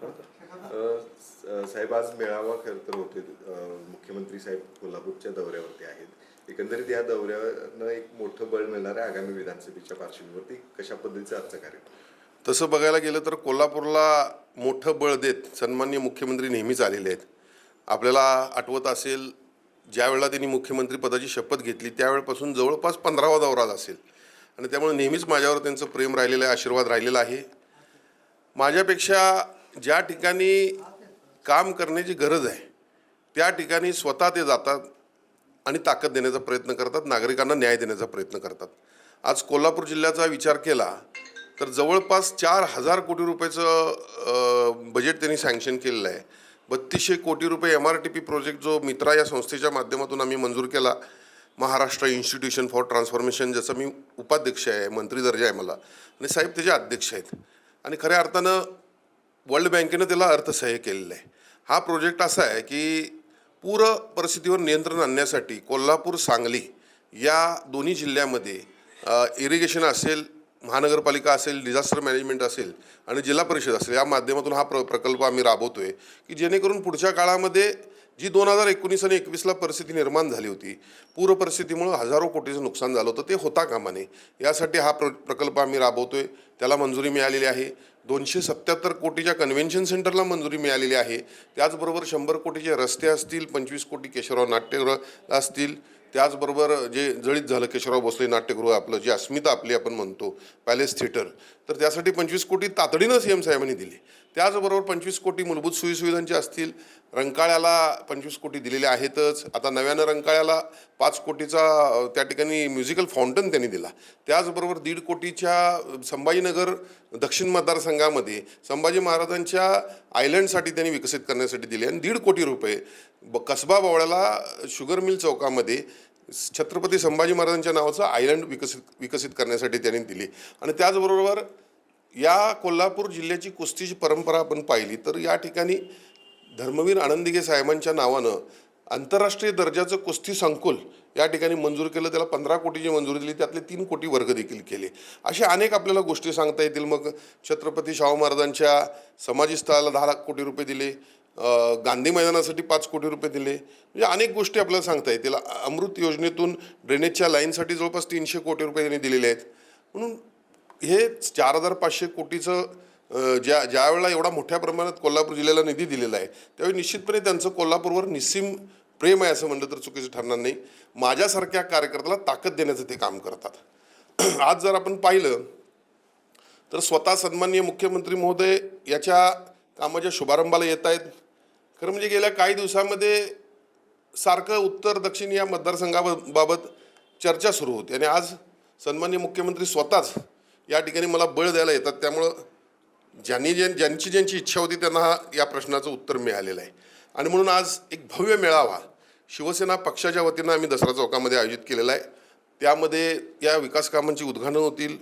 साहेब, आज मेळावा खरं तर होते. मुख्यमंत्री साहेब कोल्हापूरच्या दौऱ्यावरती आहेत. एकंदरीत या दौऱ्यानं एक मोठं बळ मिळणार आहे आगामी विधानसभेच्या पार्श्वभूमीवरती. कशा पद्धतीचं आजचं कार्यक्रम? तसं बघायला गेलं तर कोल्हापूरला मोठं बळ देत सन्माननीय मुख्यमंत्री नेहमीच आलेले आहेत. आपल्याला आठवत असेल, ज्या वेळेला त्यांनी मुख्यमंत्री पदाची शपथ घेतली त्यावेळेपासून जवळपास 15वा दौरा असेल आणि त्यामुळे नेहमीच माझ्यावर त्यांचं प्रेम राहिलेलं आहे, आशीर्वाद राहिलेला आहे. माझ्यापेक्षा ज्या ठिकाणी काम करण्याची गरज आहे त्या ठिकाणी स्वतः ते जातात आणि ताकद देण्याचा प्रयत्न करतात, नागरिकांना न्याय देण्याचा प्रयत्न करतात. आज कोल्हापूर जिल्ह्याचा विचार केला तर जवळपास 4,000 कोटी रुपयाचं बजेट त्यांनी सँक्शन केलेलं आहे. 3200 कोटी रुपये MRTP प्रोजेक्ट जो मित्रा या संस्थेच्या माध्यमातून आम्ही मंजूर केला, महाराष्ट्र इन्स्टिट्यूशन फॉर ट्रान्सफॉर्मेशन, ज्याचा मी उपाध्यक्ष आहे, मंत्री दर्जा आहे मला, आणि साहेब त्याचे अध्यक्ष आहेत. आणि खऱ्या अर्थानं वर्ल्ड बँकेनं त्याला अर्थसहाय्य केलेलं आहे. हा प्रोजेक्ट असा आहे की पूर परिस्थितीवर नियंत्रण आणण्यासाठी कोल्हापूर सांगली या दोन्ही जिल्ह्यामध्ये इरिगेशन असेल, महानगरपालिका असेल, डिझास्टर मॅनेजमेंट असेल आणि जिल्हा परिषद असेल, या माध्यमातून हा प्रकल्प आम्ही राबवतोय की जेणेकरून पुढच्या काळामध्ये जी 2019 आणि 21ला परिस्थिती निर्माण झाली होती, पूर परिस्थितीमुळे हजारो कोटीचं नुकसान झालं होतं, ते होता कामा नये यासाठी हा प्रकल्प आम्ही राबवतोय. त्याला मंजुरी मिळालेली आहे. 277 कोटीच्या कन्व्हेन्शन सेंटरला मंजुरी मिळालेली आहे. त्याचबरोबर 100 कोटीचे रस्ते असतील, 25 कोटी केशवराव नाट्यगृह असतील, त्याचबरोबर जे जळीत झालं केशवराव भोसले नाट्यगृह, आपलं जे अस्मिता आपली आपण म्हणतो पॅलेस थिएटर, तर त्यासाठी 25 कोटी तातडीनं CM साहेबांनी दिली. त्याचबरोबर 25 कोटी मूलभूत सोयीसुविधांचे असतील. रंकाळ्याला 25 कोटी दिलेले आहेतच. आता नव्यानं रंकाळ्याला 5 कोटीचा त्या ठिकाणी म्युझिकल फाउंटन त्यांनी दिला. त्याचबरोबर 1.5 कोटीच्या संभाजीनगर दक्षिण मतदारसंघामध्ये संभाजी महाराजांच्या आयलंडसाठी त्यांनी विकसित करण्यासाठी दिले आणि 1.5 कोटी रुपये कसबा बावळ्याला शुगर मिल चौकामध्ये छत्रपती संभाजी महाराजांच्या नावाचं आयलंड विकसित करण्यासाठी त्यांनी दिली. आणि त्याचबरोबर या कोल्हापूर जिल्ह्याची कुस्तीची परंपरा आपण पाहिली तर या ठिकाणी धर्मवीर आनंदिगे साहेबांच्या नावानं आंतरराष्ट्रीय दर्जाचं कुस्ती संकुल या ठिकाणी मंजूर केलं. त्याला 15 कोटीची मंजुरी दिली, त्यातले 3 कोटी वर्ग देखील केले. अशा अनेक आपल्याला गोष्टी सांगता येतील. मग छत्रपती शाहू महाराजांच्या समाधी स्थळाला 10 लाख कोटी रुपये दिले, गांधी मैदानासाठी 5 कोटी रुपये दिले. म्हणजे अनेक गोष्टी आपल्याला सांगता येतील. अमृत योजनेतून ड्रेनेजच्या लाईनसाठी जवळपास 300 कोटी रुपये त्यांनी दिलेले आहेत. म्हणून हे 4,500 कोटीचं ज्या वेळेला एवढा मोठ्या प्रमाणात कोल्हापूर जिल्ह्याला निधी दिलेला आहे त्यावेळी निश्चितपणे त्यांचं कोल्हापूरवर निस्सीम प्रेम आहे असं म्हणलं तर चुकीचं ठरणार नाही. माझ्यासारख्या कार्यकर्त्याला ताकद देण्याचं ते काम करतात. आज जर आपण पाहिलं तर स्वतः सन्माननीय मुख्यमंत्री महोदय याच्या कामाच्या शुभारंभाला येत आहेत. खरं म्हणजे गेल्या काही दिवसामध्ये सारखं उत्तर दक्षिण या मतदारसंघाबाबत चर्चा सुरू होती आणि आज सन्माननीय मुख्यमंत्री स्वतःच या ठिकाणी मला बळ द्यायला येतात. त्यामुळं ज्यांची इच्छा होती त्यांना या प्रश्नाचं उत्तर मिळालेलं आहे. आणि म्हणून आज एक भव्य मेळावा शिवसेना पक्षाच्या वतीनं आम्ही दसरा चौकामध्ये आयोजित केलेला आहे. त्यामध्ये या विकास कामांची उद्घाटनं होतील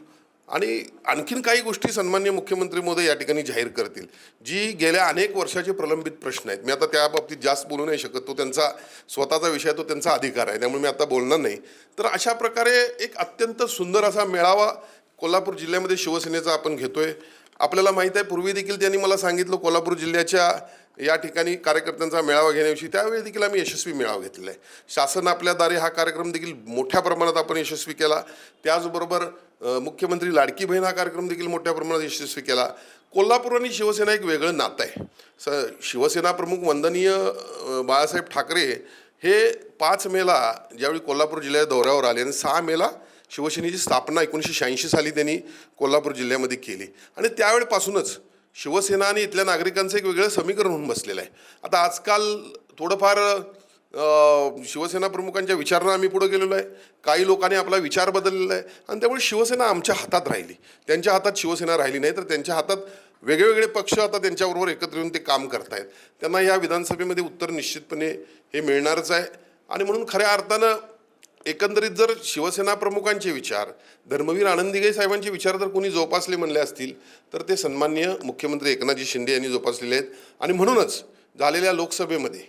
आणि आणखीन काही गोष्टी सन्माननीय मुख्यमंत्री महोदय या ठिकाणी जाहीर करतील, जी गेल्या अनेक वर्षाचे प्रलंबित प्रश्न आहेत. मी आता त्या बाबतीत जास्त बोलू नाही शकत, तो त्यांचा स्वतःचा विषय, तो त्यांचा अधिकार आहे, त्यामुळे मी आता बोलणार नाही. तर अशा प्रकारे एक अत्यंत सुंदर असा मेळावा कोल्हापूर जिल्ह्यामध्ये शिवसेनेचा आपण घेतोय. आपल्याला माहीत आहे, पूर्वी देखील त्यांनी मला सांगितलं कोल्हापूर जिल्ह्याच्या या ठिकाणी कार्यकर्त्यांचा मेळावा घेण्याविषयी, त्यावेळी देखील आम्ही यशस्वी मेळावा घेतलेला आहे. शासन आपल्या दारी हा कार्यक्रम देखील मोठ्या प्रमाणात आपण यशस्वी केला. त्याचबरोबर मुख्यमंत्री लाडकी बहीण हा कार्यक्रम देखील मोठ्या प्रमाणात यशस्वी केला. कोल्हापूर आणि शिवसेना एक वेगळं नातं आहे. शिवसेना प्रमुख वंदनीय बाळासाहेब ठाकरे हे 5 मेला ज्यावेळी कोल्हापूर जिल्ह्याच्या दौऱ्यावर आले आणि 6 मेला शिवसेनेची स्थापना 1986 साली त्यांनी कोल्हापूर जिल्ह्यामध्ये केली आणि त्यावेळेपासूनच शिवसेना आणि इथल्या नागरिकांचं एक वेगळं समीकरण होऊन बसलेलं आहे. आता आजकाल थोडंफार शिवसेना प्रमुखांच्या विचारांना आम्ही पुढे गेलेलो आहे. काही लोकांनी आपला विचार बदललेला आहे आणि त्यामुळे शिवसेना आमच्या हातात राहिली, त्यांच्या हातात शिवसेना राहिली नाही. तर त्यांच्या हातात वेगवेगळे पक्ष आता त्यांच्याबरोबर एकत्र येऊन ते काम करतायत. त्यांना ह्या विधानसभेमध्ये उत्तर निश्चितपणे हे मिळणारच आहे. आणि म्हणून खऱ्या अर्थानं एकंदरीत जर शिवसेना प्रमुखांचे विचार, धर्मवीर आनंदिगे साहेबांचे विचार जर कोणी जोपासले म्हणले असतील तर ते सन्माननीय मुख्यमंत्री एकनाथजी शिंदे यांनी जोपासलेले आहेत. आणि म्हणूनच झालेल्या लोकसभेमध्ये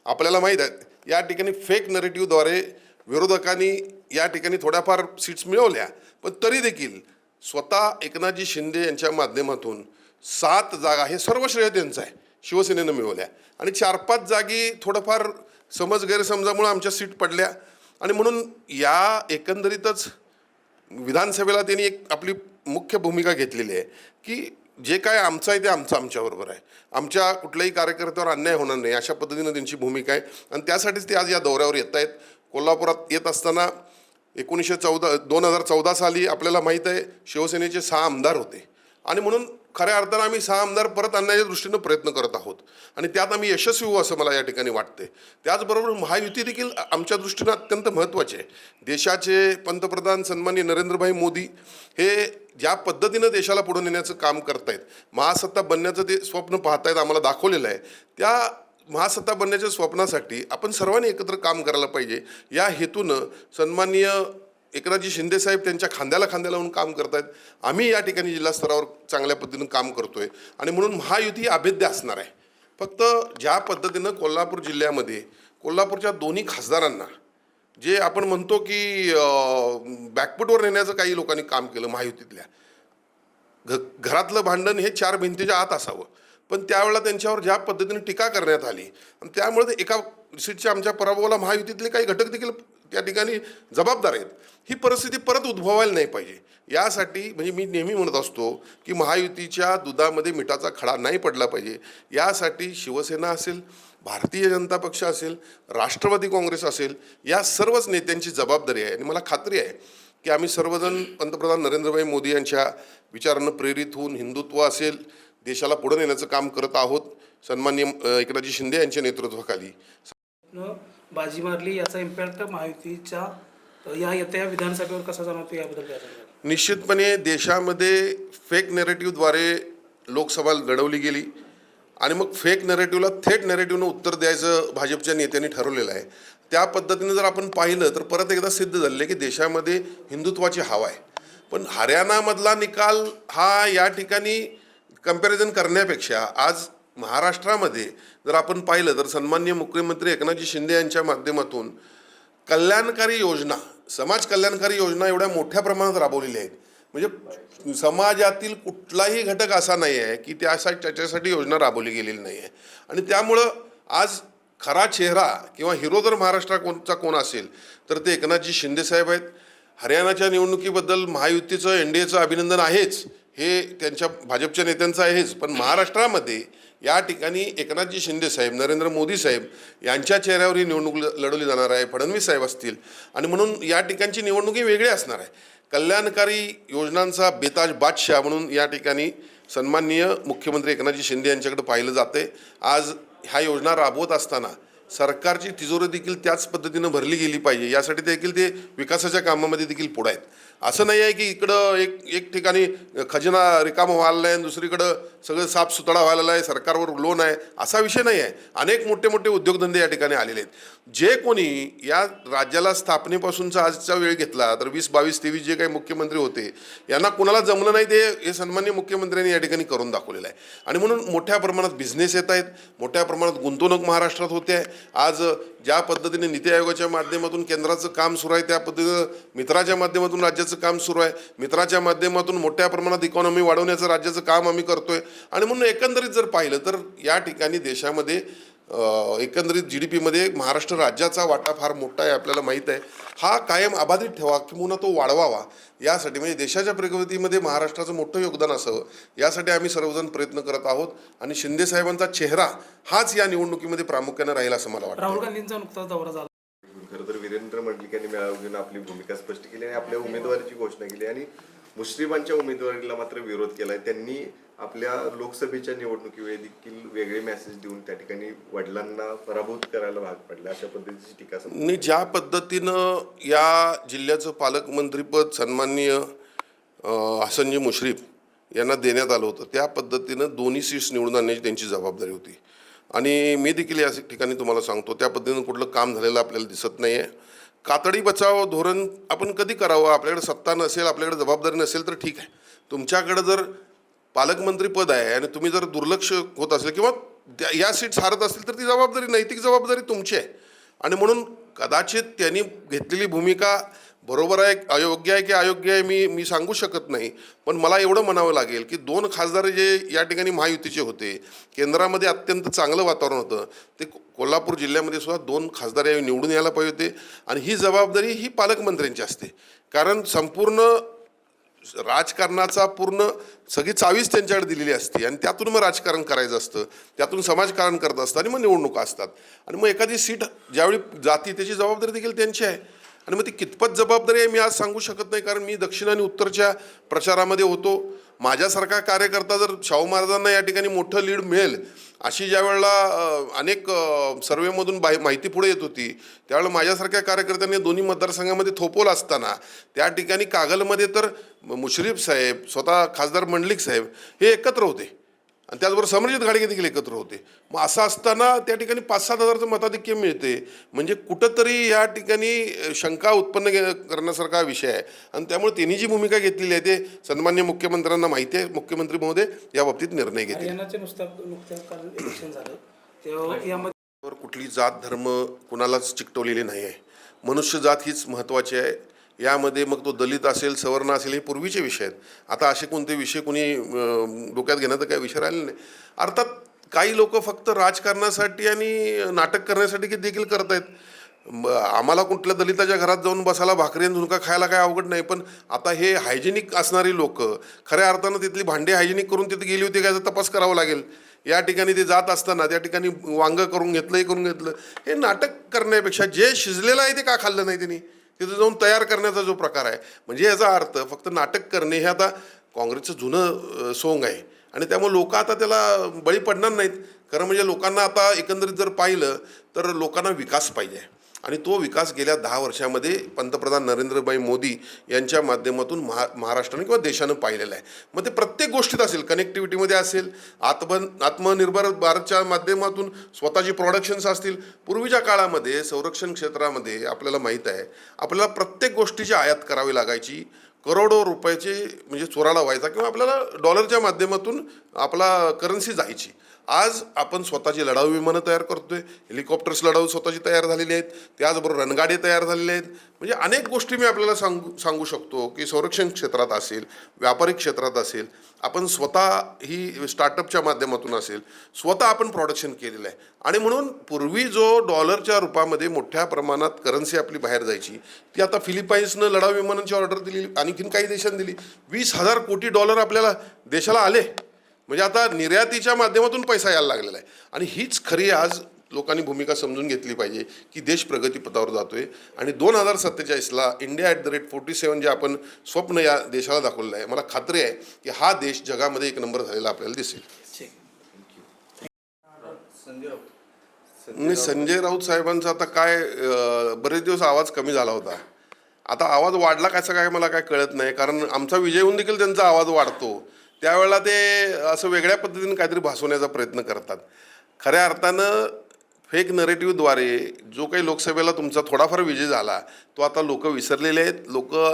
आपल्याला माहीत आहे या ठिकाणी फेक नरेटिव्हद्वारे विरोधकांनी या ठिकाणी थोड्याफार सीट्स मिळवल्या, पण तरी देखील स्वतः एकनाथजी शिंदे यांच्या माध्यमातून 7 जागा हे सर्व श्रेय त्यांचं आहे, शिवसेनेनं मिळवल्या. आणि 4-5 जागी थोडंफार समज गैरसमजामुळे आमच्या सीट पडल्या. आणि म्हणून या एकंदरीतच विधानसभेला त्यांनी एक आपली मुख्य भूमिका घेतलेली आहे की जे काय आमचं आहे ते आमच्याबरोबर आहे, आमच्या कुठल्याही कार्यकर्त्यावर अन्याय होणार नाही, अशा पद्धतीनं त्यांची भूमिका आहे. आणि त्यासाठीच ते आज या दौऱ्यावर येत आहेत. कोल्हापुरात येत असताना 2014 साली आपल्याला माहीत आहे शिवसेनेचे 6 आमदार होते. आणि म्हणून खऱ्या अर्थानं आम्ही 6 आमदार परत आणण्याच्या दृष्टीनं प्रयत्न करत आहोत आणि त्यात आम्ही यशस्वी होऊ असं मला या ठिकाणी वाटते. त्याचबरोबर महायुती देखील आमच्या दृष्टीनं अत्यंत महत्त्वाचे आहे. देशाचे पंतप्रधान सन्माननीय नरेंद्रभाई मोदी हे ज्या पद्धतीनं देशाला पुढे नेण्याचं काम करतायत, महासत्ता बनण्याचं ते स्वप्न पाहतायत, आम्हाला दाखवलेलं आहे. त्या महासत्ता बनण्याच्या स्वप्नासाठी आपण सर्वांनी एकत्र काम करायला पाहिजे. या हेतूनं सन्माननीय एकनाथजी शिंदे साहेब त्यांच्या खांद्याला खांद्याला लावून काम करतायत. आम्ही या ठिकाणी जिल्हा स्तरावर चांगल्या पद्धतीनं काम करतोय आणि म्हणून महायुती अभेद्य असणार आहे. फक्त ज्या पद्धतीनं कोल्हापूर जिल्ह्यामध्ये कोल्हापूरच्या दोन्ही खासदारांना जे आपण म्हणतो की बॅकफुटवर नेण्याचं काही लोकांनी काम केलं महायुतीतल्या, घरातलं भांडण हे 4 भिंतीच्या आत असावं, पण त्यावेळेला त्यांच्यावर ज्या पद्धतीने टीका करण्यात आली आणि त्यामुळे ते एका सीटच्या आमच्या पराभवाला महायुतीतले काही घटक देखील त्या ठिकाणी जबाबदार आहेत. ही परिस्थिती परत उद्भवायला नाही पाहिजे. यासाठी म्हणजे मी नेहमी म्हणत असतो की महायुतीच्या दुधामध्ये मिठाचा खडा नाही पडला पाहिजे. यासाठी शिवसेना असेल, भारतीय जनता पक्ष असेल, राष्ट्रवादी काँग्रेस असेल, या सर्वच नेत्यांची जबाबदारी आहे. आणि मला खात्री आहे की आम्ही सर्वजण पंतप्रधान नरेंद्रभाई मोदी यांच्या विचारांना प्रेरित होऊन हिंदुत्व असेल, देशाला पुढे नेण्याचं काम करत आहोत. सन्माननीय एकनाथजी शिंदे यांच्या नेतृत्वाखाली बाजी मारली, याचा इम्पॅक्ट महायुतीच्या या येत्या विधानसभेवर कसा जाणवतो याबद्दल काय सांगाल? निश्चितपणे देशामध्ये फेक नेरेटिव्हद्वारे लोकसभा लढवली गेली आणि मग फेक नेरेटिव्हला थेट नेरेटिव्हनं उत्तर द्यायचं भाजपच्या नेत्यांनी ठरवलेलं आहे. त्या पद्धतीने जर आपण पाहिलं तर परत एकदा सिद्ध झाले की देशामध्ये हिंदुत्वाची हवा आहे. पण हरियाणामधला निकाल हा या ठिकाणी कम्पॅरिझन करण्यापेक्षा आज महाराष्ट्रामध्ये जर आपण पाहिलं तर सन्माननीय मुख्यमंत्री एकनाथजी शिंदे यांच्या माध्यमातून कल्याणकारी योजना, समाज कल्याणकारी योजना एवढ्या मोठ्या प्रमाणात राबवलेल्या आहेत. म्हणजे समाजातील कुठलाही घटक असा नाही आहे की त्याच्यासाठी योजना राबवली गेलेली नाही आहे. आणि त्यामुळं आज खरा चेहरा किंवा हिरो जर महाराष्ट्राचा कोण असेल तर ते एकनाथजी शिंदे साहेब आहेत. हरियाणाच्या निवडणुकीबद्दल महायुतीचं एनडीएचं अभिनंदन आहेच, हे त्यांच्या भाजपच्या नेत्यांचं आहेच. पण महाराष्ट्रामध्ये या ठिकाणी एकनाथजी शिंदे साहेब, नरेंद्र मोदी साहेब यांच्या चेहऱ्यावर ही निवडणूक लढवली जाणार आहे. फडणवीस साहेब असतील आणि म्हणून या ठिकाणची निवडणुकी वेगळी असणार आहे. कल्याणकारी योजनांचा बेताज बादशाह म्हणून या ठिकाणी सन्माननीय मुख्यमंत्री एकनाथजी शिंदे यांच्याकडे पाहिलं जाते. आज ह्या योजना राबवत असताना सरकारची तिजोरी देखील त्याच पद्धतीनं भरली गेली पाहिजे, यासाठी देखील ते विकासाच्या कामामध्ये देखील पुढे आहेत. असं नाही आहे की इकडं एक ठिकाणी खजिना रिकामा व्हायला आहे आणि दुसरीकडं सगळं साफसुथरा व्हायला आहे, सरकारवर लोन आहे, असा विषय नाही आहे. अनेक मोठे मोठे उद्योगधंदे या ठिकाणी आलेले आहेत. जे कोणी या राज्याला स्थापनेपासूनचा आजचा वेळ घेतला तर 20, 22, 23 जे काही मुख्यमंत्री होते यांना कुणाला जमलं नाही, ते हे सन्माननीय मुख्यमंत्र्यांनी या ठिकाणी करून दाखवलेलं आहे. आणि म्हणून मोठ्या प्रमाणात बिझनेस येत आहेत, मोठ्या प्रमाणात गुंतवणूक महाराष्ट्रात होते आहे. आज ज्या पद्धतीने नीती आयोगाच्या माध्यमातून केंद्राचं काम सुरू आहे, त्या पद्धतीनं मित्राच्या माध्यमातून राज्याचं काम सुरू आहे. मित्राच्या माध्यमातून मोठ्या प्रमाणात इकॉनॉमी वाढवण्याचं राज्याचं काम आम्ही करतोय. आणि म्हणून एकंदरीत जर पाहिलं तर या ठिकाणी देशामध्ये एकंदरीत GDP मध्ये महाराष्ट्र राज्याचा वाटा फार मोठा आहे, आपल्याला माहीत आहे. हा कायम अबाधित ठेवा किंवा तो वाढवावा, यासाठी म्हणजे देशाच्या प्रगतीमध्ये महाराष्ट्राचं मोठं योगदान असावं, यासाठी आम्ही सर्वजण प्रयत्न करत आहोत. आणि शिंदे साहेबांचा चेहरा हाच या निवडणुकीमध्ये प्रामुख्याने राहील असं मला वाटतं. राहुल गांधींचा नुकताच दौरा झाला. खरं तर वीरेंद्र मडलिक यांनी मेळावा घेऊन आपली भूमिका स्पष्ट केली आणि आपल्या उमेदवारीची घोषणा केली आणि मुश्रीफांच्या उमेदवारीला मात्र विरोध केलाय. त्यांनी आपल्या लोकसभेच्या निवडणुकीवेळी देखील वेगळे मेसेज देऊन त्या ठिकाणी वडिलांना पराभूत करायला भाग पडले, अशा पद्धतीची टीका मी ज्या पद्धतीनं या जिल्ह्याचं पालकमंत्रीपद सन्माननीय हसनजी मुश्रीफ यांना देण्यात आलं होतं, त्या पद्धतीनं दोन्ही सीट्स निवडून आणण्याची त्यांची जबाबदारी होती. आणि मी देखील या ठिकाणी तुम्हाला सांगतो त्या पद्धतीनं कुठलं काम झालेलं आपल्याला दिसत नाही आहे. कातडी बचाव धोरण आपण कधी करावं? आपल्याकडे सत्ता नसेल, आपल्याकडे जबाबदारी नसेल तर ठीक आहे. तुमच्याकडे जर पालकमंत्री पद आहे आणि तुम्ही जर दुर्लक्ष होत असेल किंवा या सीट्स हारत असतील तर ती जबाबदारी, नैतिक जबाबदारी तुमची आहे. आणि म्हणून कदाचित त्यांनी घेतलेली भूमिका बरोबर आहे अयोग्य आहे की अयोग्य आहे मी सांगू शकत नाही, पण मला एवढं म्हणावं लागेल की 2 खासदार जे या ठिकाणी महायुतीचे होते, केंद्रामध्ये अत्यंत चांगलं वातावरण होतं, ते कोल्हापूर जिल्ह्यामध्ये सुद्धा 2 खासदार यावेळी निवडून यायला पाहिजे होते. आणि ही जबाबदारी ही पालकमंत्र्यांची असते, कारण संपूर्ण राजकारणाचा पूर्ण सगळी चावीच त्यांच्याकडे दिलेली असते आणि त्यातून मग राजकारण करायचं असतं, त्यातून समाजकारण करत असतं आणि मग निवडणुका असतात. आणि मग एखादी सीट ज्यावेळी जाती त्याची जबाबदारी देखील त्यांची आहे. आणि मग ती कितपत जबाबदारी आहे मी आज सांगू शकत नाही, कारण मी दक्षिण आणि उत्तरच्या प्रचारामध्ये होतो. माझ्यासारखा कार्यकर्ता जर शाहू महाराजांना या ठिकाणी मोठं लीड मिळेल अशी ज्या वेळेला अनेक सर्वेमधून माहिती पुढे येत होती, त्यावेळेला माझ्यासारख्या कार्यकर्त्यांनी दोन्ही मतदारसंघामध्ये थोपवलं असताना त्या ठिकाणी कागलमध्ये तर मुश्रीफ साहेब, स्वतः खासदार मंडलिक साहेब हे एकत्र होते आणि त्याचबरोबर समरजित घाडगे देखील एकत्र होते. मग असं असताना त्या ठिकाणी 5-7 हजारचं मताधिक्य मिळते, म्हणजे कुठंतरी या ठिकाणी शंका उत्पन्न करण्यासारखा विषय आहे. आणि त्यामुळे त्यांनी जी भूमिका घेतलेली आहे ते सन्मान्य मुख्यमंत्र्यांना माहिती आहे. मुख्यमंत्री महोदय या बाबतीत निर्णय घेतील. हरियाणाचे नुकत्याच काल इलेक्शन झालं तेव्हा यामध्ये कुठली जात धर्म कुणालाच चिकटवलेली नाही आहे. मनुष्य जात हीच महत्त्वाची आहे. यामध्ये मग तो दलित असेल, सवर्ण असेल, हे पूर्वीचे विषय आहेत. आता असे कोणते विषय कोणी डोक्यात घेण्याचा काही विषय राहिला नाही. अर्थात काही लोक फक्त राजकारणासाठी आणि नाटक करण्यासाठी देखील करत आहेत. आम्हाला कुठल्या दलिताच्या घरात जाऊन बसायला भाकरी आणि झुणका खायला काय अवघड नाही, पण आता हे हायजेनिक असणारी लोक खऱ्या अर्थानं तिथली भांडी हायजेनिक करून तिथे गेली होती काय तपास करावा लागेल. या ठिकाणी ते जात असताना त्या ठिकाणी वांगं करून घेतलं, हे करून घेतलं, हे नाटक करण्यापेक्षा जे शिजलेलं आहे ते का खाल्लं नाही त्यांनी, तिथं जाऊन तयार करण्याचा जो प्रकार आहे, म्हणजे याचा अर्थ फक्त नाटक करणे हे आता काँग्रेसचं जुनं सोंग आहे. आणि त्यामुळे लोक आता त्याला बळी पडणार नाहीत. खरं म्हणजे लोकांना आता एकंदरीत जर पाहिलं तर लोकांना विकास पाहिजे आणि तो विकास गेल्या 10 वर्षामध्ये पंतप्रधान नरेंद्रभाई मोदी यांच्या माध्यमातून महाराष्ट्राने किंवा देशानं पाहिलेलं आहे. मग ते प्रत्येक गोष्टीत असेल, कनेक्टिव्हिटीमध्ये असेल, आत्मनिर्भर भारतच्या माध्यमातून स्वतःची प्रोडक्शन्स असतील. पूर्वीच्या काळामध्ये संरक्षण क्षेत्रामध्ये आपल्याला माहीत आहे आपल्याला प्रत्येक गोष्टीची आयात करावी लागायची, करोडो रुपयाचे म्हणजे चोराला व्हायचा किंवा आपल्याला डॉलरच्या माध्यमातून आपला करन्सी जायची. आज आपण स्वतःची लढाऊ विमानं तयार करतोय, हेलिकॉप्टर्स लढाऊ स्वतःची तयार झालेली आहेत, त्याचबरोबर रणगाडे तयार झालेले आहेत. म्हणजे अनेक गोष्टी मी आपल्याला सांगू शकतो की संरक्षण क्षेत्रात असेल, व्यापारिक क्षेत्रात असेल, आपण स्वतः ही स्टार्टअपच्या माध्यमातून असेल, स्वतः आपण प्रोडक्शन केलेलं आहे. आणि म्हणून पूर्वी जो डॉलरच्या रूपामध्ये मोठ्या प्रमाणात करन्सी आपली बाहेर जायची, ती आता फिलिपाईन्सनं लढाऊ विमानांची ऑर्डर दिली, आणखीन काही देशांनी दिली. 20,000 कोटी डॉलर आपल्याला देशाला आले. म्हणजे आता निर्यातीच्या माध्यमातून पैसा यायला लागलेला आहे. आणि हीच खरी आज लोकांनी भूमिका समजून घेतली पाहिजे की देश प्रगतीपथावर जातोय. आणि 2047ला इंडिया @47 जे आपण स्वप्न या देशाला दाखवलेलं आहे, मला खात्री आहे की हा देश जगामध्ये 1 नंबर झालेला आपल्याला दिसेल. नाही, संजय राऊत साहेबांचा आता काय बरेच दिवस आवाज कमी झाला होता. आता आवाज वाढला कसं काय मला काय कळत नाही, कारण आमचा विजय होऊन देखील त्यांचा आवाज वाढतो. त्यावेळेला ते असं वेगळ्या पद्धतीने काहीतरी भासवण्याचा प्रयत्न करतात. खऱ्या अर्थानं फेक नरेटिव्हद्वारे जो काही लोकसभेला तुमचा थोडाफार विजय झाला तो आता लोक विसरलेले आहेत.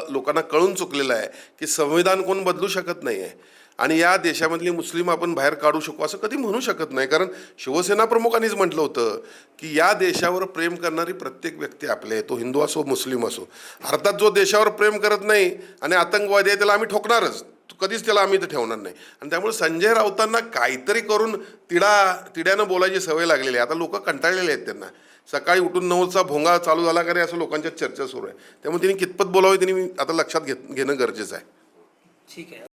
लोकांना कळून चुकलेलं आहे की संविधान कोण बदलू शकत नाही आहे आणि या देशामधली मुस्लिम आपण बाहेर काढू शकू असं कधी म्हणू शकत नाही. कारण शिवसेना प्रमुखांनीच म्हटलं होतं की या देशावर प्रेम करणारी प्रत्येक व्यक्ती आपली आहे, तो हिंदू असो मुस्लिम असो. अर्थात जो देशावर प्रेम करत नाही आणि आतंकवादी आहे त्याला आम्ही ठोकणारच, कधीच त्याला आम्ही इथं ठेवणार नाही. आणि त्यामुळे संजय राऊतांना काहीतरी करून तिड्यानं बोलायची सवय लागलेली आहे. आता लोक कंटाळलेले आहेत त्यांना. सकाळी उठून 9चा भोंगा चालू झाला का रे असं लोकांच्या चर्चा सुरू आहे. त्यामुळे त्यांनी कितपत बोलावे त्यांनी आता लक्षात घेणं गरजेचं आहे. ठीक आहे.